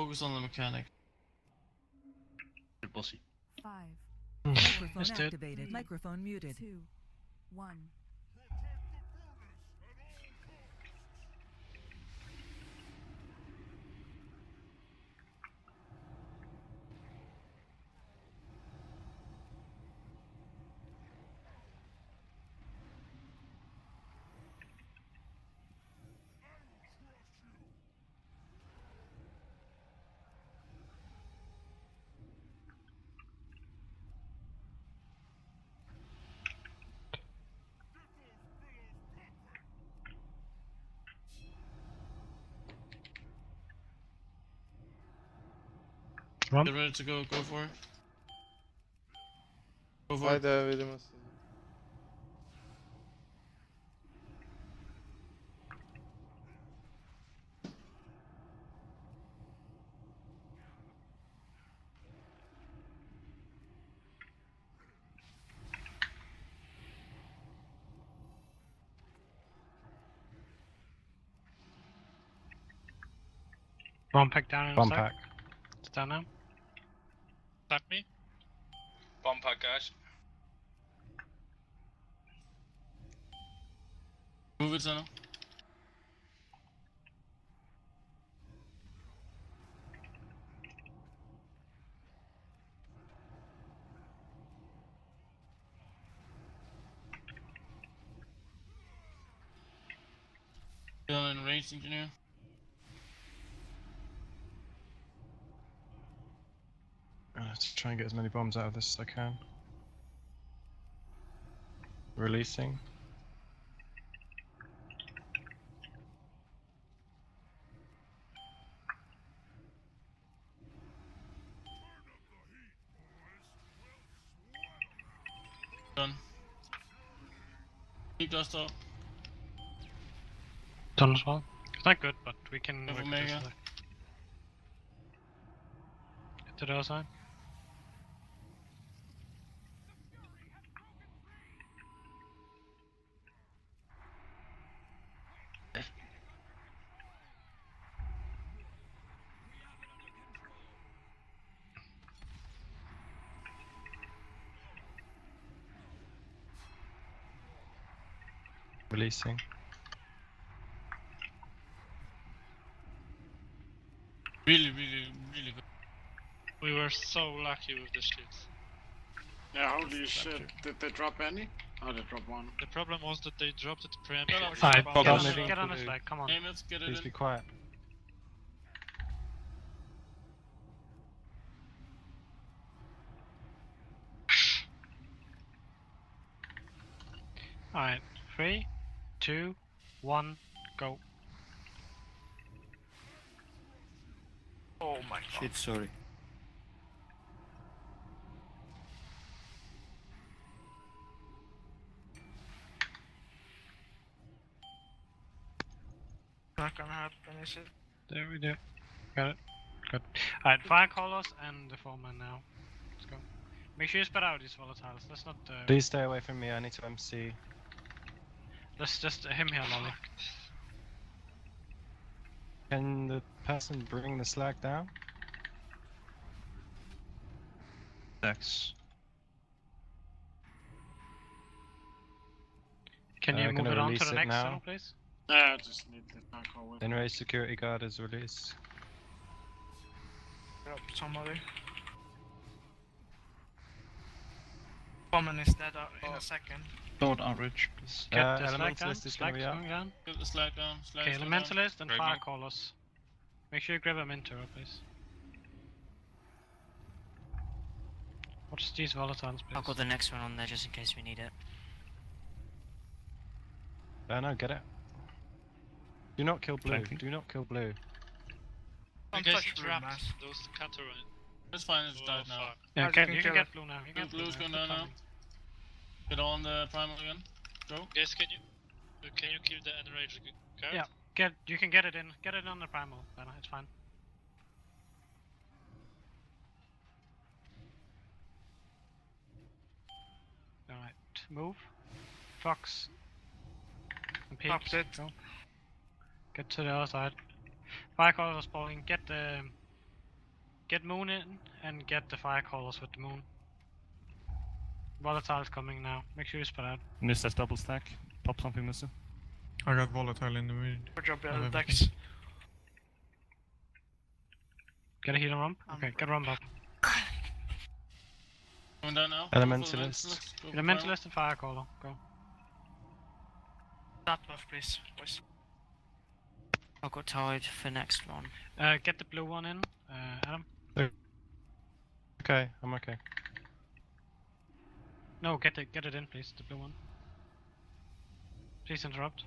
focus on the mechanic. Bossy. 5. Let's Microphone do it. activated. Microphone muted. 2, 1. Get ready to go for it. Go for it. Haydi abi verim aslında. Bomb pack down in Bomb a sec. pack. It's down now. Tap me. Bomb pack, guys. Move it, Zeno. Still in range, engineer. Let's try and get as many bombs out of this as I can. Releasing. Done. Keep dust up. Done as well. It's not good, but we can Have work Omega. this. Get to the other side. Releasing. Really good. We were so lucky with the shields. Yeah, holy shit. Did they drop any? Oh, they dropped one. The problem was that they dropped it preemptively. Alright, Bomb get on, pack. this, get on this flag, come on. Aim it, get it Please in. be quiet. Alright, 3, 2, 1, go. Oh my god. Shit, sorry. Not gonna happen, is it? There we do. Got it. Good. Alright, fire callers and the foreman now. Let's go. Make sure you spread out these volatiles. Let's not. Please stay away from me. I need to MC. Let's just him here, Lolly. Can the person bring the slag down? Thanks. Can you I'm move gonna it on to release the it next now. zone, please? Yeah, I just need the backhaul with. Enraged security guard is released. Drop somebody. Bombing is dead in a second. Don't outreach, please. Get the slag down. Elementalist is gonna Slag's be out. going down. Get the slag down. Slag Okay, is going down. elementalist and Right fire now. callers. Make sure you grab them into her, please. Watch these volatiles, please. I'll put the next one on there just in case we need it. No, get it. Do not kill blue. Thank you. Do not kill blue. You Don't guys touch blue, trapped mass. those Catarine. It's fine, it's Oh, died now. fuck. Yeah, Guys, get, you you can can kill get blue now. You can get Blue's blue going now. down now. Get on the primal again. Go. Guys, can you kill the enraged guard? Yeah. You can get it in. Get it on the primal, Banner. It's fine. Alright, move. Fox. And Pete. Popped it. Go. Get to the other side. Fire callers are spawning. Get the Get moon in and get the fire callers with the moon. Volatile's coming now. Make sure you spread out. Miss that double stack. Pop something, Mister. I got volatile in the mid. Good job, I have Dex. Get a healer rump? Okay, get a rump up. Going down now. Elementalist. Go for Elementalist and fire caller. Go. Start buff, please, boys. I've got tied for next one. Get the blue one in, Adam. Okay, I'm okay. No, get it in, please. The blue one. Please interrupt.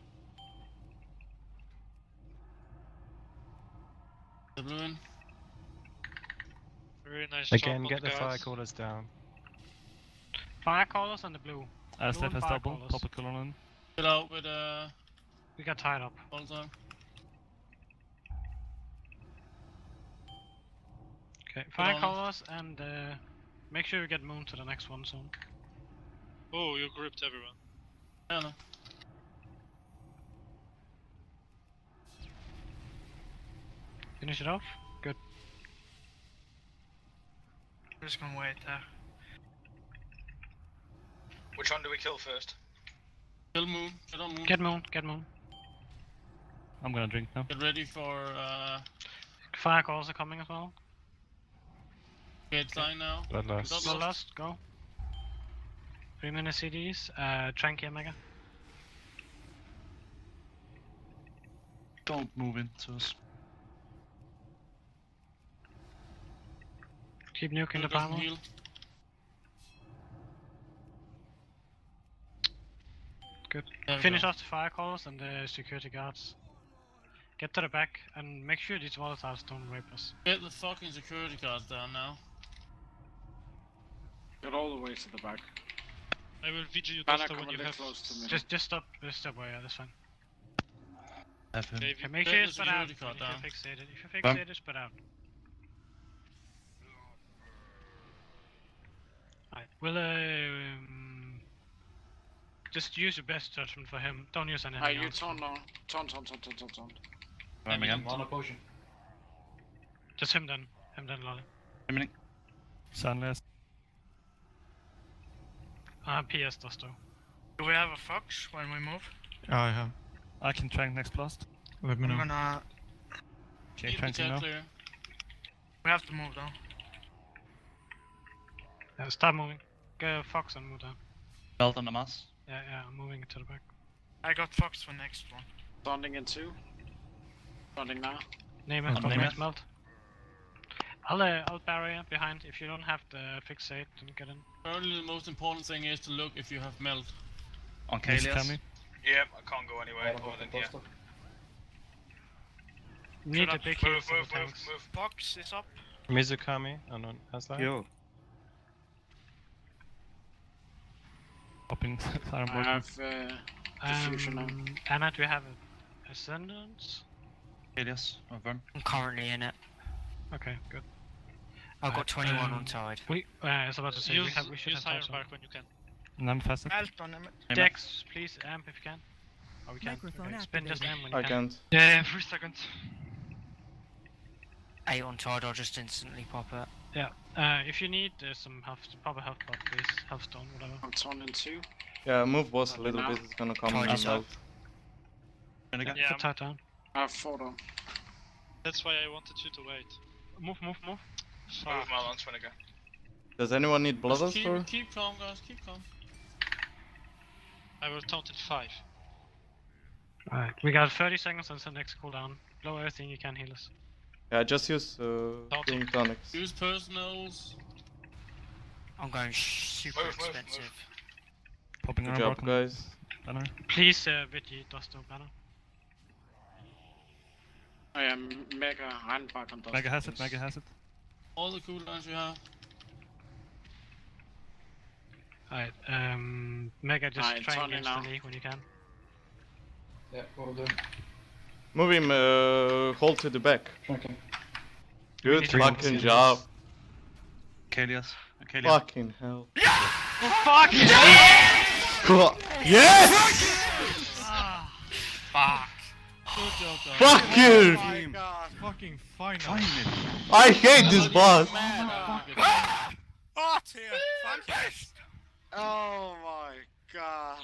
The blue in. Very nice Again, job get on the fire guards. callers down. Fire callers and the blue. Step and has fire double. callers. Pop a colon in. Fill out with We got tied up. all the time. Okay, fire on. callers and make sure you get moon to the next one soon. Oh, you gripped everyone. Yeah, no. Finish it off. Good. I'm just gonna wait there. Which one do we kill first? Kill moon. Get on moon. Get moon. Get moon. I'm gonna drink now. Get ready for Fire callers are coming as well. gate sign now. Bloodlust. Bloodlust, go. 3 minute CDs. Tranky Mega. Don't move into us. Keep nuking the Doesn't primal. heal. Good. There we Finish go. off the fire callers and the security guards. Get to the back and make sure these volatiles don't rape us. Get the fucking security guards down now. Get all the way to the back. I will vigil you, Banner Duster, when coming you a bit have... close to me. Just stop. Yeah, that's fine. Have him. Okay, Okay, make Get sure you the spread out. security If guard you're down. fixated. If you're fixated, spread out. Alright, we'll just use your best judgment for him. Don't use anything Hey, you else. turn now. Turn. I'm again. Just him then. Lolly. Sunless. PS Dusto. Do we have a fox when we move? I have. I can trank next blast. Let me I'm know. gonna... Okay, Keep the tranking tab now. clear. We have to move though. Start moving. Go Fox and move down. Belt on the mass. Yeah, I'm moving to the back. I got fox for next one. Standing in 2. Standing now. Name it. Name it. Melt. I'll barrier behind. If you don't have the fixate, then get in. Currently the most important thing is to look if you have melt. On Miss Kalias. Kami. Yep, I can't go anywhere other than here. Need Fill a up. big heal Move, for the move, move, tanks. move. Fox is up. Mizukami. On Asla. Popping Siren I Bolt. have diffusion now. Anna, do you have Ascendance? Kalias, Vern. I'm currently in it. Okay, good. I've got 21 um, on tied. I was about to say, Use, we should use have Iron some. Bark when you can. And I'm faster. Belt on him. Dex, please amp if you can. Oh, we can. Microphone Okay, spin just activated. amp when you can. can't. Yeah, 3 seconds. 8 on tied, I'll just instantly pop it. Yeah. If you need some health, pop a health pot, please. Health stone, whatever. I'm turning 2. Yeah, move boss a little bit, It's gonna come Tied is up. Yeah, Put tight down. I have 4 down. that's why I wanted you to wait. Move. Move my launch when I go. Does anyone need Just keep calm, guys. Keep calm. I will count in 5. Alright, we got 30 seconds until next cooldown. Blow everything you can, heal us. Yeah, just use Bounty. tonics. Use personals. I'm going super Move, move, expensive. Popping Good Iron job, Bark. guys. Banner. Please, Vigi, Dusto, banner. I am Mega Handback on Mega has it. Mega has it. All the cooldowns you have. Alright, Mega, just Alright, try and turning now. instantly when you can. Move him. Hold to the back. Good Three fucking seconds. job. Kalias. Fucking hell. Fuck! Yes! Fuck. Good job, guys. Fuck you! Oh my god. Fucking finally. I hate this boss. Oh dear! Fuck yes! Oh my god.